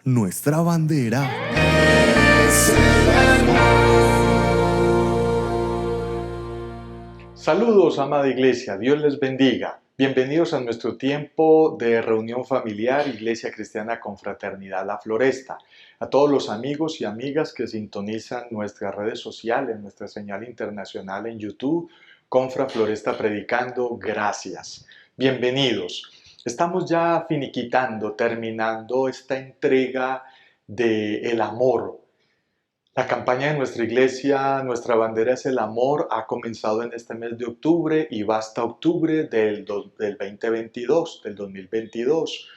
nuestra bandera. Saludos, amada iglesia, Dios les bendiga. Bienvenidos a nuestro tiempo de reunión familiar, Iglesia Cristiana Confraternidad La Floresta. A todos los amigos y amigas que sintonizan nuestras redes sociales, nuestra señal internacional en YouTube, Confra Floresta Predicando, gracias. Bienvenidos. Estamos ya finiquitando, terminando esta entrega de el amor. La campaña de nuestra iglesia, nuestra bandera es el amor, ha comenzado en este mes de octubre y va hasta octubre del 2022, del 2022.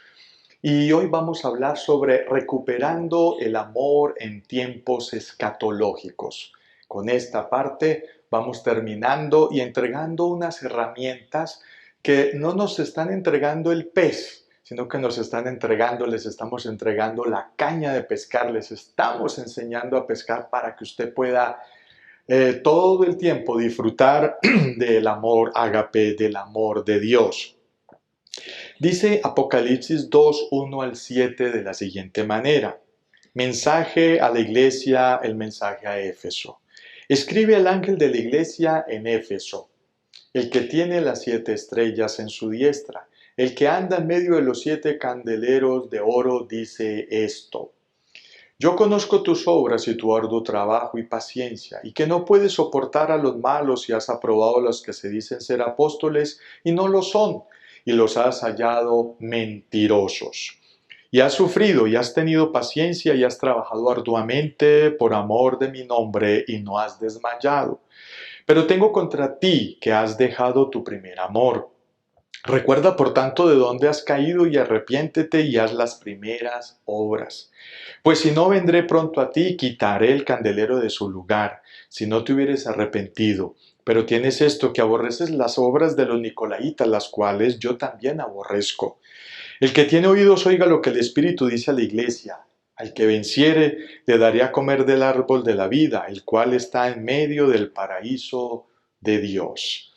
Y hoy vamos a hablar sobre recuperando el amor en tiempos escatológicos. Con esta parte vamos terminando y entregando unas herramientas que no nos están entregando el pez, sino que nos están entregando, les estamos entregando la caña de pescar, les estamos enseñando a pescar para que usted pueda todo el tiempo disfrutar del amor ágape, del amor de Dios. Dice Apocalipsis 2, 1 al 7 de la siguiente manera. Mensaje a la iglesia, el mensaje a Éfeso. Escribe al ángel de la iglesia en Éfeso, el que tiene las 7 estrellas en su diestra, el que anda en medio de los 7 candeleros de oro, dice esto. Yo conozco tus obras y tu arduo trabajo y paciencia, y que no puedes soportar a los malos y has aprobado a los que se dicen ser apóstoles y no lo son, y los has hallado mentirosos. Y has sufrido y has tenido paciencia y has trabajado arduamente por amor de mi nombre y no has desmayado. Pero tengo contra ti que has dejado tu primer amor. Recuerda, por tanto, de dónde has caído y arrepiéntete y haz las primeras obras. Pues si no, vendré pronto a ti y quitaré el candelero de su lugar, si no te hubieres arrepentido. Pero tienes esto, que aborreces las obras de los nicolaítas, las cuales yo también aborrezco. El que tiene oídos oiga lo que el Espíritu dice a la iglesia. Al que venciere, le daré a comer del árbol de la vida, el cual está en medio del paraíso de Dios.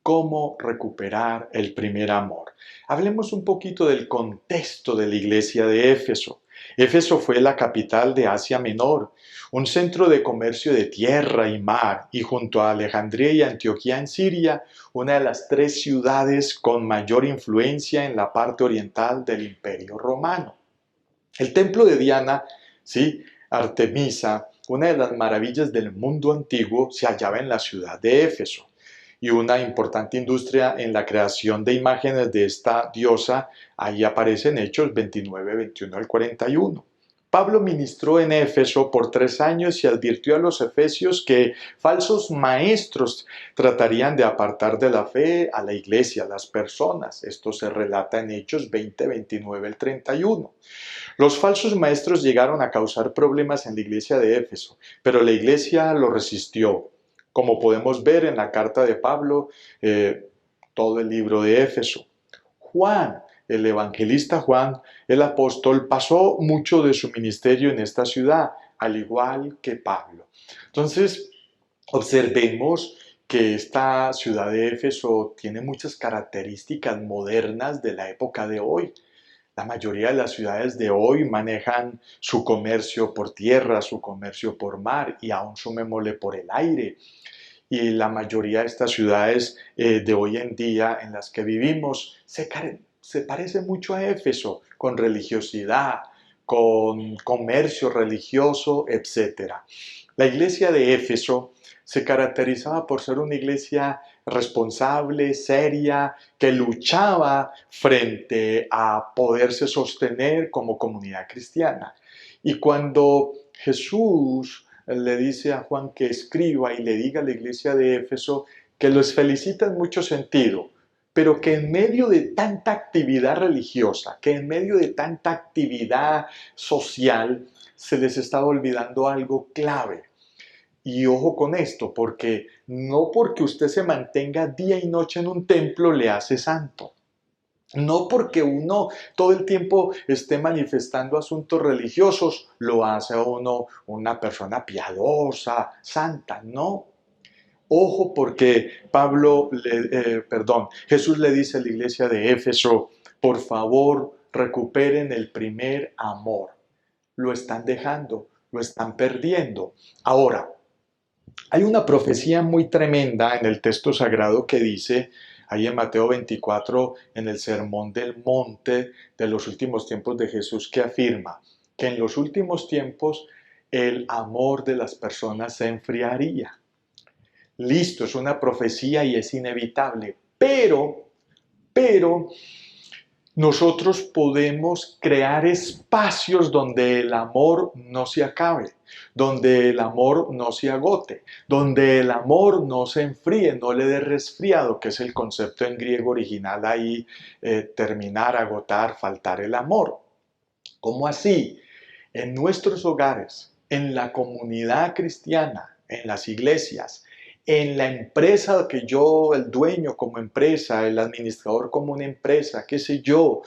¿Cómo recuperar el primer amor? Hablemos un poquito del contexto de la iglesia de Éfeso. Éfeso fue la capital de Asia Menor, un centro de comercio de tierra y mar, y junto a Alejandría y Antioquía en Siria, una de las 3 ciudades con mayor influencia en la parte oriental del Imperio Romano. El templo de Diana, sí, Artemisa, una de las maravillas del mundo antiguo, se hallaba en la ciudad de Éfeso. Y una importante industria en la creación de imágenes de esta diosa, ahí aparece en Hechos 29, 21 al 41. Pablo ministró en Éfeso por 3 años y advirtió a los efesios que falsos maestros tratarían de apartar de la fe a la iglesia, a las personas. Esto se relata en Hechos 20, 29 al 31. Los falsos maestros llegaron a causar problemas en la iglesia de Éfeso, pero la iglesia lo resistió. Como podemos ver en la carta de Pablo, todo el libro de Éfeso. Juan, el evangelista Juan, el apóstol, pasó mucho de su ministerio en esta ciudad, al igual que Pablo. Entonces, observemos que esta ciudad de Éfeso tiene muchas características modernas de la época de hoy. La mayoría de las ciudades de hoy manejan su comercio por tierra, su comercio por mar y aún sumémosle por el aire. Y la mayoría de estas ciudades de hoy en día en las que vivimos se parece mucho a Éfeso, con religiosidad, con comercio religioso, etc. La iglesia de Éfeso se caracterizaba por ser una iglesia responsable, seria, que luchaba frente a poderse sostener como comunidad cristiana. Y cuando Jesús le dice a Juan que escriba y le diga a la iglesia de Éfeso que los felicita en mucho sentido, pero que en medio de tanta actividad religiosa, que en medio de tanta actividad social, se les estaba olvidando algo clave. Y ojo con esto, porque no porque usted se mantenga día y noche en un templo le hace santo. No porque uno todo el tiempo esté manifestando asuntos religiosos lo hace a uno una persona piadosa, santa, no. Ojo porque Jesús le dice a la iglesia de Éfeso, por favor recuperen el primer amor. lo están dejando, lo están perdiendo. Ahora, hay una profecía muy tremenda en el texto sagrado que dice, ahí en Mateo 24, en el Sermón del Monte de los últimos tiempos de Jesús, que afirma que en los últimos tiempos el amor de las personas se enfriaría. Listo, es una profecía y es inevitable, pero nosotros podemos crear espacios donde el amor no se acabe, donde el amor no se agote, donde el amor no se enfríe, no le dé resfriado, que es el concepto en griego original ahí, terminar, agotar, faltar el amor. ¿Cómo así? En nuestros hogares, en la comunidad cristiana, en las iglesias, en la empresa que yo, el dueño como empresa, el administrador como una empresa, qué sé yo,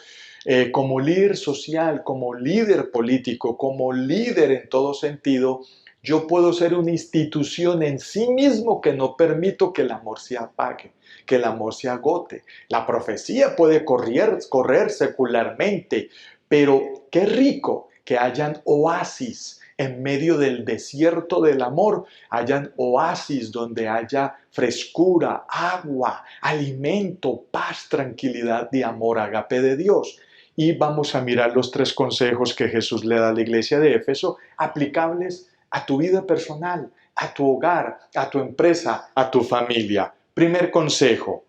como líder social, como líder político, como líder en todo sentido, yo puedo ser una institución en sí mismo que no permito que el amor se apague, que el amor se agote. La profecía puede correr secularmente, pero qué rico que hayan oasis en medio del desierto del amor, hayan oasis donde haya frescura, agua, alimento, paz, tranquilidad de amor, agape de Dios. Y vamos a mirar los 3 consejos que Jesús le da a la iglesia de Éfeso, aplicables a tu vida personal, a tu hogar, a tu empresa, a tu familia. Primer consejo,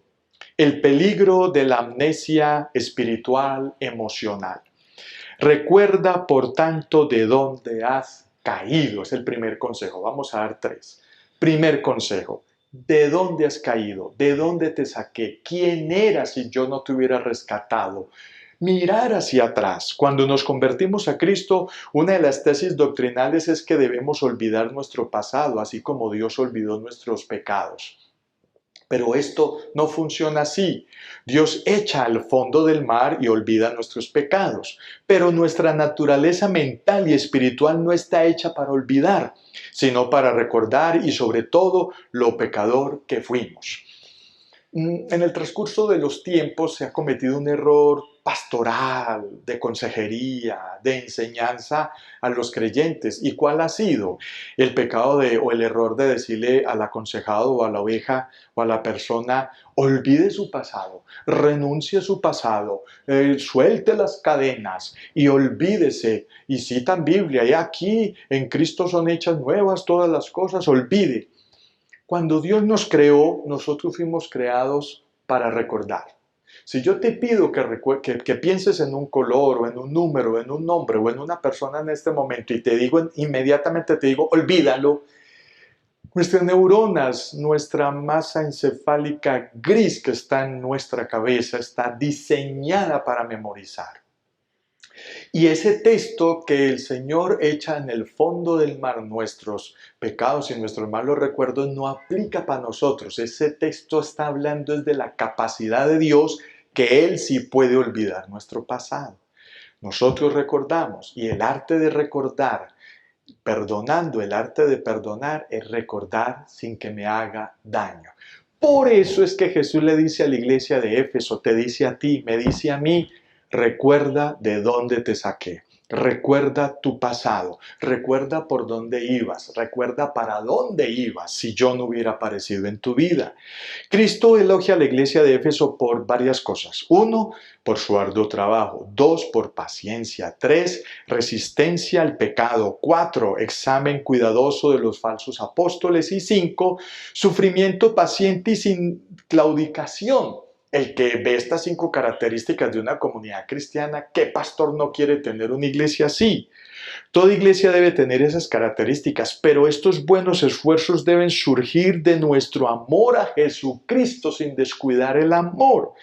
el peligro de la amnesia espiritual emocional. Recuerda, por tanto, de dónde has caído. Es el primer consejo. Vamos a dar 3. Primer consejo. ¿De dónde has caído? ¿De dónde te saqué? ¿Quién eras si yo no te hubiera rescatado? Mirar hacia atrás. Cuando nos convertimos a Cristo, una de las tesis doctrinales es que debemos olvidar nuestro pasado, así como Dios olvidó nuestros pecados. Pero esto no funciona así. Dios echa al fondo del mar y olvida nuestros pecados. Pero nuestra naturaleza mental y espiritual no está hecha para olvidar, sino para recordar y sobre todo lo pecador que fuimos. En el transcurso de los tiempos se ha cometido un error pastoral, de consejería, de enseñanza a los creyentes. ¿Y cuál ha sido? El pecado o el error de decirle al aconsejado o a la oveja o a la persona, olvide su pasado, renuncie a su pasado, suelte las cadenas y olvídese. Y citan Biblia, y aquí en Cristo son hechas nuevas todas las cosas, olvide. Cuando Dios nos creó, nosotros fuimos creados para recordar. Si yo te pido que pienses en un color, o en un número, o en un nombre, o en una persona en este momento, y te digo, inmediatamente te digo, olvídalo, nuestras neuronas, nuestra masa encefálica gris que está en nuestra cabeza, está diseñada para memorizar. Y ese texto que el Señor echa en el fondo del mar, nuestros pecados y nuestros malos recuerdos, no aplica para nosotros. Ese texto está hablando de la capacidad de Dios, que Él sí puede olvidar nuestro pasado. Nosotros recordamos, y el arte de recordar, perdonando, el arte de perdonar es recordar sin que me haga daño. Por eso es que Jesús le dice a la iglesia de Éfeso, te dice a ti, me dice a mí, recuerda de dónde te saqué. Recuerda tu pasado, recuerda por dónde ibas, recuerda para dónde ibas si yo no hubiera aparecido en tu vida. Cristo elogia a la iglesia de Éfeso por varias cosas. 1, por su arduo trabajo. 2, por paciencia. 3, resistencia al pecado. 4, examen cuidadoso de los falsos apóstoles. Y 5, sufrimiento paciente y sin claudicación. El que ve estas 5 características de una comunidad cristiana, ¿qué pastor no quiere tener una iglesia así? Toda iglesia debe tener esas características, pero estos buenos esfuerzos deben surgir de nuestro amor a Jesucristo sin descuidar el amor.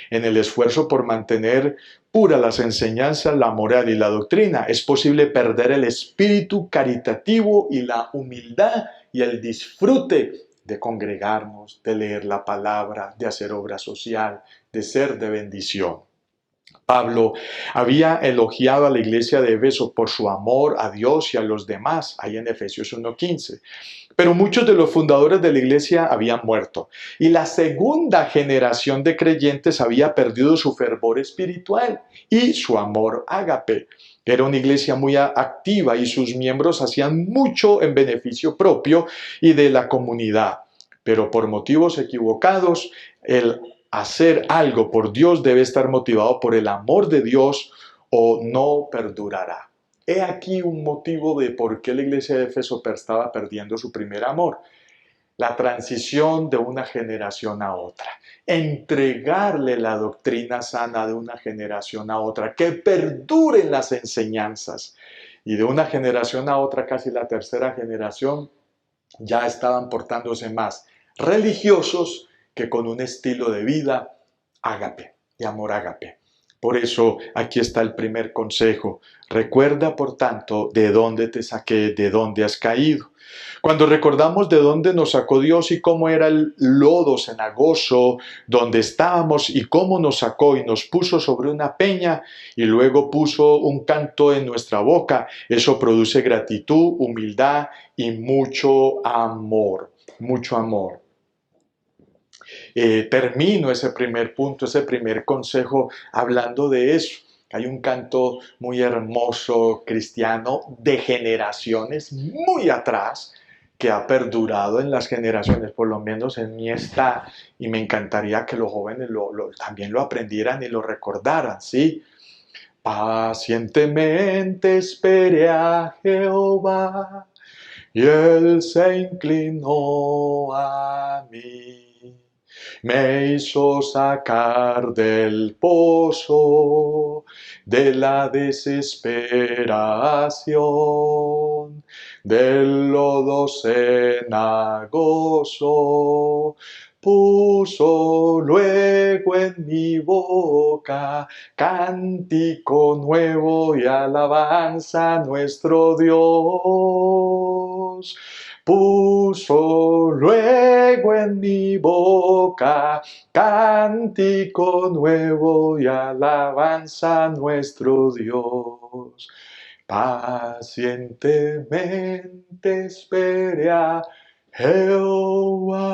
En el esfuerzo por mantener puras las enseñanzas, la moral y la doctrina, es posible perder el espíritu caritativo y la humildad y el disfrute de congregarnos, de leer la palabra, de hacer obra social, de ser de bendición. Pablo había elogiado a la iglesia de Éfeso por su amor a Dios y a los demás, ahí en Efesios 1:15. Pero muchos de los fundadores de la iglesia habían muerto y la segunda generación de creyentes había perdido su fervor espiritual y su amor ágape. Era una iglesia muy activa y sus miembros hacían mucho en beneficio propio y de la comunidad. Pero por motivos equivocados, el hacer algo por Dios debe estar motivado por el amor de Dios o no perdurará. He aquí un motivo de por qué la iglesia de Éfeso estaba perdiendo su primer amor. La transición de una generación a otra. Entregarle la doctrina sana de una generación a otra. Que perduren las enseñanzas. Y de una generación a otra, casi la tercera generación, ya estaban portándose más religiosos que con un estilo de vida ágape, de amor ágape. Por eso aquí está el primer consejo. Recuerda, por tanto, de dónde te saqué, de dónde has caído. Cuando recordamos de dónde nos sacó Dios y cómo era el lodo cenagoso donde estábamos y cómo nos sacó y nos puso sobre una peña y luego puso un canto en nuestra boca, eso produce gratitud, humildad y mucho amor, mucho amor. Termino ese primer punto, ese primer consejo hablando de eso. Hay un canto muy hermoso cristiano de generaciones muy atrás que ha perdurado en las generaciones, por lo menos en mí está, y me encantaría que los jóvenes también lo aprendieran y lo recordaran, ¿sí? Pacientemente esperé a Jehová y él se inclinó a mí. Me hizo sacar del pozo de la desesperación, del lodo cenagoso. Puso luego en mi boca cántico nuevo y alabanza a nuestro Dios. Puso luego en mi boca cántico nuevo y alabanza a nuestro Dios. Pacientemente esperé a Jehová.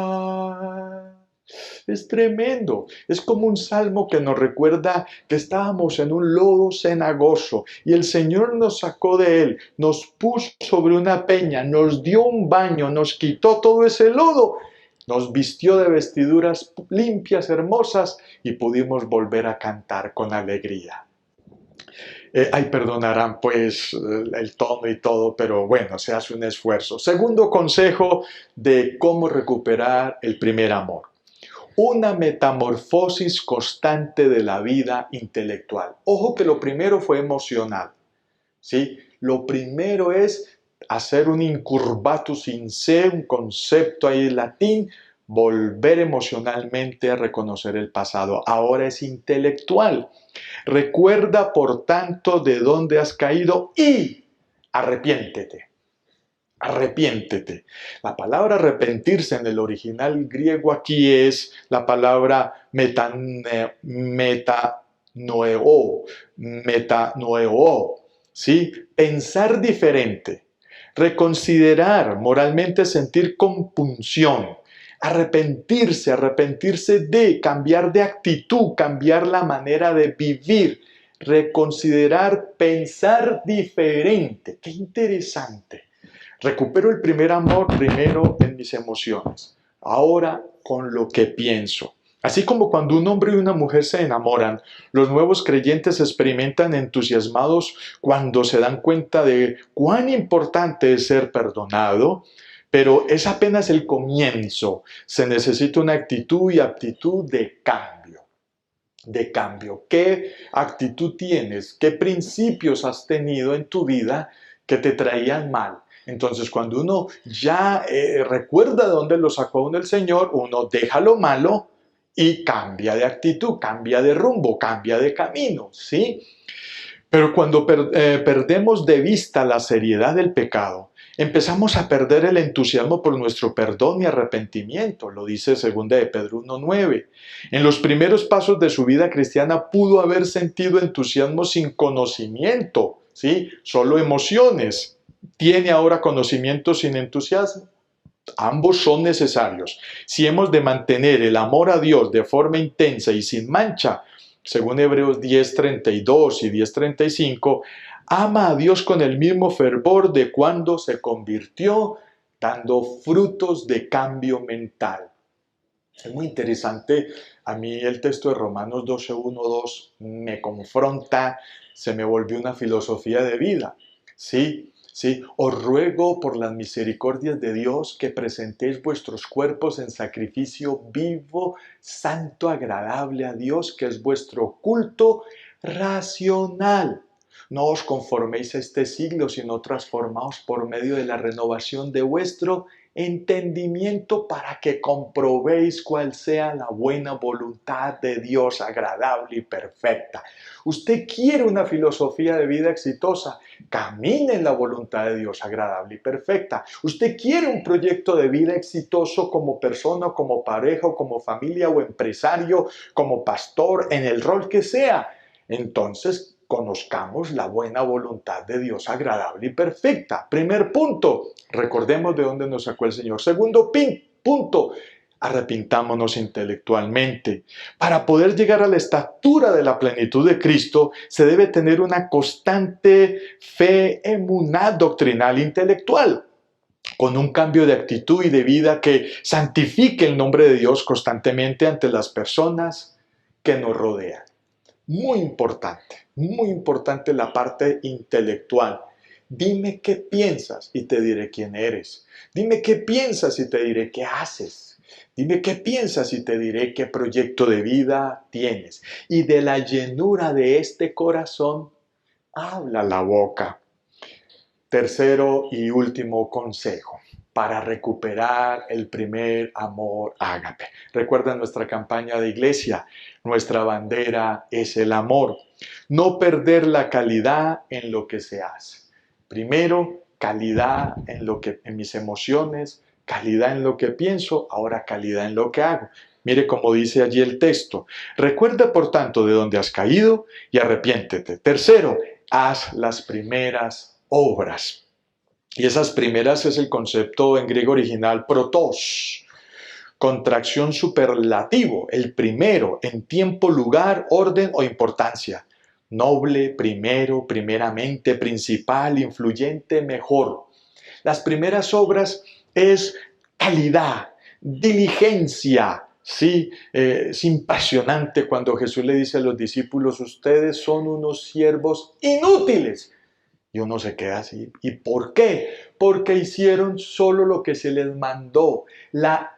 Es tremendo, es como un salmo que nos recuerda que estábamos en un lodo cenagoso y el Señor nos sacó de él, nos puso sobre una peña, nos dio un baño, nos quitó todo ese lodo, nos vistió de vestiduras limpias, hermosas y pudimos volver a cantar con alegría. Perdonarán pues el tono y todo, pero bueno, se hace un esfuerzo. Segundo consejo de cómo recuperar el primer amor. Una metamorfosis constante de la vida intelectual. Ojo que lo primero fue emocional, ¿sí? Lo primero es hacer un incurvatus in se, un concepto ahí en latín, volver emocionalmente a reconocer el pasado. Ahora es intelectual. Recuerda, por tanto, de dónde has caído y arrepiéntete. Arrepiéntete. La palabra arrepentirse en el original griego aquí es la palabra metanoeo, ¿sí? Pensar diferente, reconsiderar, moralmente sentir compunción, arrepentirse de, cambiar de actitud, cambiar la manera de vivir, reconsiderar, pensar diferente. ¡Qué interesante! Recupero el primer amor primero en mis emociones, ahora con lo que pienso. Así como cuando un hombre y una mujer se enamoran, los nuevos creyentes experimentan entusiasmados cuando se dan cuenta de cuán importante es ser perdonado, pero es apenas el comienzo. Se necesita una actitud y aptitud de cambio. ¿Qué actitud tienes? ¿Qué principios has tenido en tu vida que te traían mal? Entonces, cuando uno ya recuerda de dónde lo sacó uno el Señor, uno deja lo malo y cambia de actitud, cambia de rumbo, cambia de camino, ¿sí? Pero cuando perdemos de vista la seriedad del pecado, empezamos a perder el entusiasmo por nuestro perdón y arrepentimiento, lo dice 2 de Pedro 1:9. En los primeros pasos de su vida cristiana pudo haber sentido entusiasmo sin conocimiento, ¿sí? Solo emociones. ¿Tiene ahora conocimiento sin entusiasmo? Ambos son necesarios. Si hemos de mantener el amor a Dios de forma intensa y sin mancha, según Hebreos 10:32 y 10:35, Ama a Dios con el mismo fervor de cuando se convirtió, dando frutos de cambio mental. Es muy interesante. A mí el texto de Romanos 12, 1, 2 me confronta, se me volvió una filosofía de vida. Sí, sí, os ruego por las misericordias de Dios que presentéis vuestros cuerpos en sacrificio vivo, santo, agradable a Dios, que es vuestro culto racional. No os conforméis a este siglo, sino transformaos por medio de la renovación de vuestro entendimiento para que comprobéis cuál sea la buena voluntad de Dios, agradable y perfecta. Usted quiere una filosofía de vida exitosa, camine en la voluntad de Dios, agradable y perfecta. Usted quiere un proyecto de vida exitoso como persona, como pareja, como familia o empresario, como pastor, en el rol que sea. Entonces, conozcamos la buena voluntad de Dios agradable y perfecta. Primer punto, recordemos de dónde nos sacó el Señor. Segundo punto, arrepintámonos intelectualmente. Para poder llegar a la estatura de la plenitud de Cristo, se debe tener una constante fe, emuná doctrinal intelectual, con un cambio de actitud y de vida que santifique el nombre de Dios constantemente ante las personas que nos rodean. Muy importante la parte intelectual. Dime qué piensas y te diré quién eres. Dime qué piensas y te diré qué haces. Dime qué piensas y te diré qué proyecto de vida tienes. Y de la llenura de este corazón, habla la boca. Tercero y último consejo para recuperar el primer amor ágape. Recuerda nuestra campaña de iglesia, nuestra bandera es el amor. No perder la calidad en lo que se hace. Primero, calidad en mis emociones, calidad en lo que pienso, ahora calidad en lo que hago. Mire cómo dice allí el texto. Recuerda, por tanto, de dónde has caído y arrepiéntete. Tercero, haz las primeras obras. Y esas primeras es el concepto en griego original protos, contracción superlativo, el primero en tiempo, lugar, orden o importancia. Noble, primero, primeramente, principal, influyente, mejor. Las primeras obras es calidad, diligencia. Sí, es impresionante cuando Jesús le dice a los discípulos, ustedes son unos siervos inútiles. Y uno se queda así. ¿Y por qué? Porque hicieron solo lo que se les mandó. La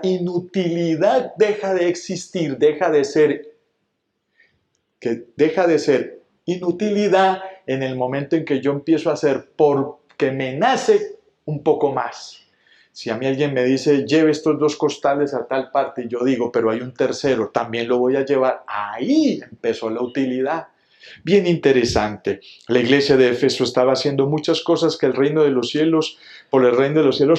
inutilidad deja de existir, deja de ser inutilidad en el momento en que yo empiezo a hacer porque me nace un poco más. Si a mí alguien me dice, lleve estos 2 costales a tal parte, y yo digo, pero hay un tercero, también lo voy a llevar, ahí empezó la utilidad. Bien interesante. La iglesia de Éfeso estaba haciendo muchas cosas por el reino de los cielos,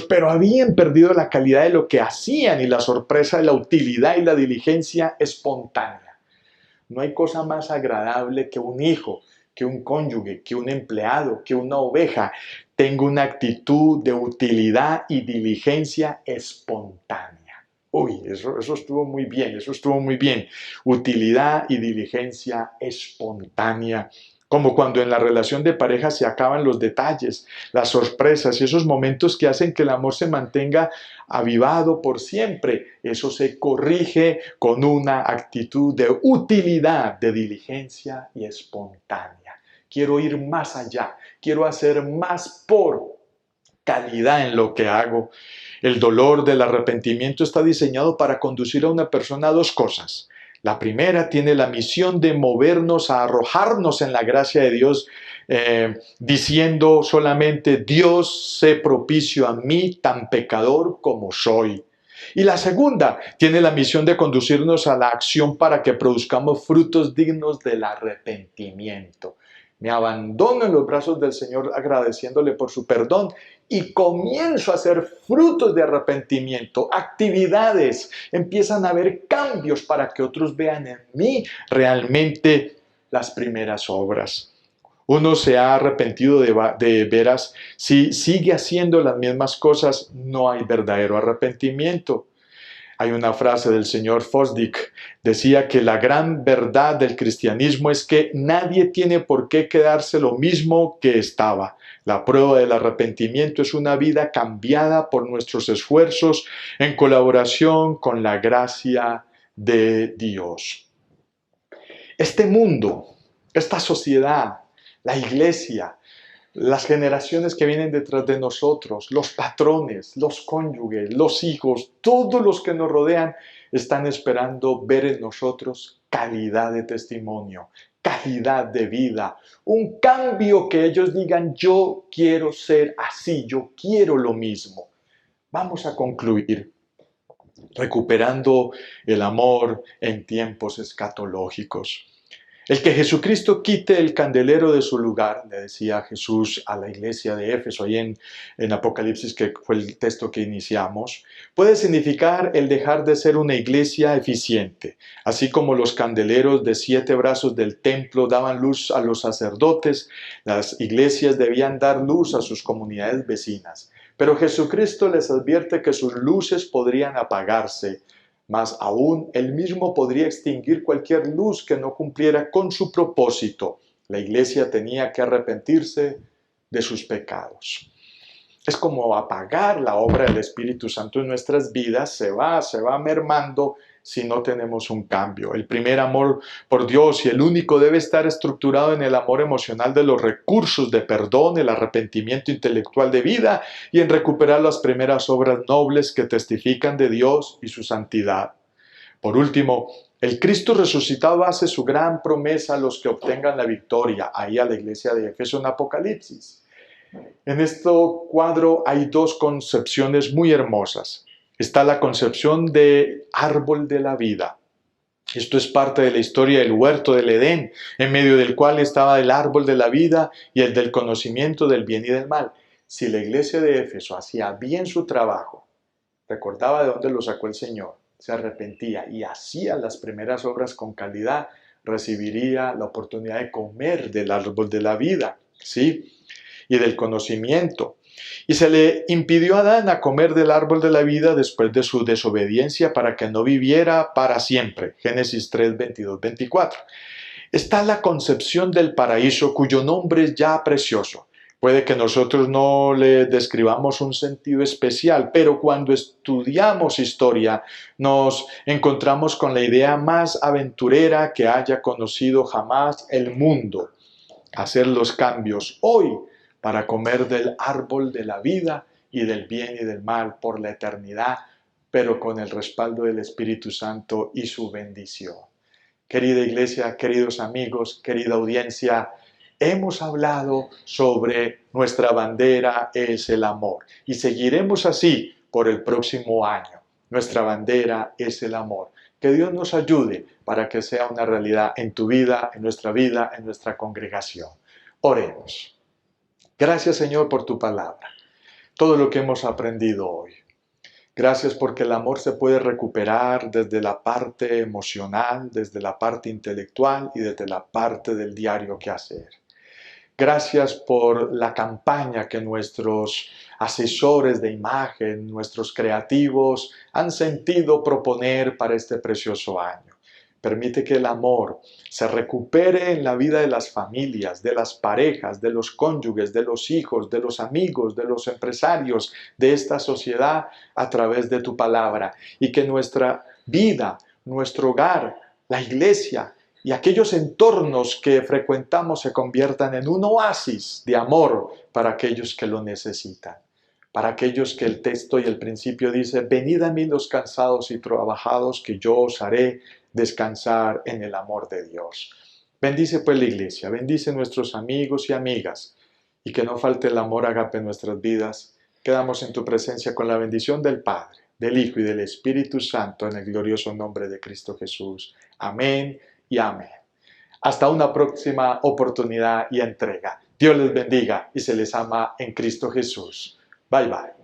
pero habían perdido la calidad de lo que hacían y la sorpresa de la utilidad y la diligencia espontánea. No hay cosa más agradable que un hijo, que un cónyuge, que un empleado, que una oveja tenga una actitud de utilidad y diligencia espontánea. Uy, eso estuvo muy bien, Utilidad y diligencia espontánea. Como cuando en la relación de pareja se acaban los detalles, las sorpresas y esos momentos que hacen que el amor se mantenga avivado por siempre. Eso se corrige con una actitud de utilidad, de diligencia y espontánea. Quiero ir más allá, quiero hacer más por calidad en lo que hago. El dolor del arrepentimiento está diseñado para conducir a una persona a 2 cosas. La primera tiene la misión de movernos a arrojarnos en la gracia de Dios, diciendo solamente, Dios, sé propicio a mí, tan pecador como soy. Y la segunda tiene la misión de conducirnos a la acción para que produzcamos frutos dignos del arrepentimiento. Me abandono en los brazos del Señor agradeciéndole por su perdón y comienzo a hacer frutos de arrepentimiento, actividades, empiezan a haber cambios para que otros vean en mí realmente las primeras obras. Uno se ha arrepentido de veras. Si sigue haciendo las mismas cosas, no hay verdadero arrepentimiento. Hay una frase del señor Fosdick, decía que la gran verdad del cristianismo es que nadie tiene por qué quedarse lo mismo que estaba. La prueba del arrepentimiento es una vida cambiada por nuestros esfuerzos en colaboración con la gracia de Dios. Este mundo, esta sociedad, la iglesia, las generaciones que vienen detrás de nosotros, los patrones, los cónyuges, los hijos, todos los que nos rodean, están esperando ver en nosotros calidad de testimonio, calidad de vida, un cambio que ellos digan, yo quiero ser así, yo quiero lo mismo. Vamos a concluir recuperando el amor en tiempos escatológicos. El que Jesucristo quite el candelero de su lugar, le decía Jesús a la iglesia de Éfeso, ahí en Apocalipsis, que fue el texto que iniciamos, puede significar el dejar de ser una iglesia eficiente. Así como los candeleros de 7 brazos del templo daban luz a los sacerdotes, las iglesias debían dar luz a sus comunidades vecinas. Pero Jesucristo les advierte que sus luces podrían apagarse, más aún, él mismo podría extinguir cualquier luz que no cumpliera con su propósito. La iglesia tenía que arrepentirse de sus pecados. Es como apagar la obra del Espíritu Santo en nuestras vidas, se va mermando si no tenemos un cambio. El primer amor por Dios y el único debe estar estructurado en el amor emocional de los recursos de perdón, el arrepentimiento intelectual de vida y en recuperar las primeras obras nobles que testifican de Dios y su santidad. Por último, el Cristo resucitado hace su gran promesa a los que obtengan la victoria, ahí a la iglesia de Éfeso en Apocalipsis. En este cuadro hay 2 concepciones muy hermosas. Está la concepción de árbol de la vida. Esto es parte de la historia del huerto del Edén, en medio del cual estaba el árbol de la vida y el del conocimiento del bien y del mal. Si la iglesia de Éfeso hacía bien su trabajo, recordaba de dónde lo sacó el Señor, se arrepentía y hacía las primeras obras con calidad, recibiría la oportunidad de comer del árbol de la vida, ¿sí? Y del conocimiento. Y se le impidió a Adán a comer del árbol de la vida después de su desobediencia para que no viviera para siempre. Génesis 3, 22, 24. Está la concepción del paraíso cuyo nombre es ya precioso. Puede que nosotros no le describamos un sentido especial, pero cuando estudiamos historia nos encontramos con la idea más aventurera que haya conocido jamás el mundo. Hacer los cambios hoy para comer del árbol de la vida y del bien y del mal por la eternidad, pero con el respaldo del Espíritu Santo y su bendición. Querida iglesia, queridos amigos, querida audiencia, hemos hablado sobre nuestra bandera es el amor y seguiremos así por el próximo año. Nuestra bandera es el amor. Que Dios nos ayude para que sea una realidad en tu vida, en nuestra congregación. Oremos. Gracias, Señor, por tu palabra, todo lo que hemos aprendido hoy. Gracias porque el amor se puede recuperar desde la parte emocional, desde la parte intelectual y desde la parte del diario quehacer. Gracias por la campaña que nuestros asesores de imagen, nuestros creativos han sentido proponer para este precioso año. Permite que el amor se recupere en la vida de las familias, de las parejas, de los cónyuges, de los hijos, de los amigos, de los empresarios, de esta sociedad a través de tu palabra. Y que nuestra vida, nuestro hogar, la iglesia y aquellos entornos que frecuentamos se conviertan en un oasis de amor para aquellos que lo necesitan. Para aquellos que el texto y el principio dice, venid a mí los cansados y trabajados, que yo os haré descansar en el amor de Dios. Bendice pues la iglesia, bendice nuestros amigos y amigas, y que no falte el amor ágape en nuestras vidas. Quedamos en tu presencia con la bendición del Padre, del Hijo y del Espíritu Santo, en el glorioso nombre de Cristo Jesús. Amén y amén. Hasta una próxima oportunidad y entrega. Dios les bendiga y se les ama en Cristo Jesús. Bye bye.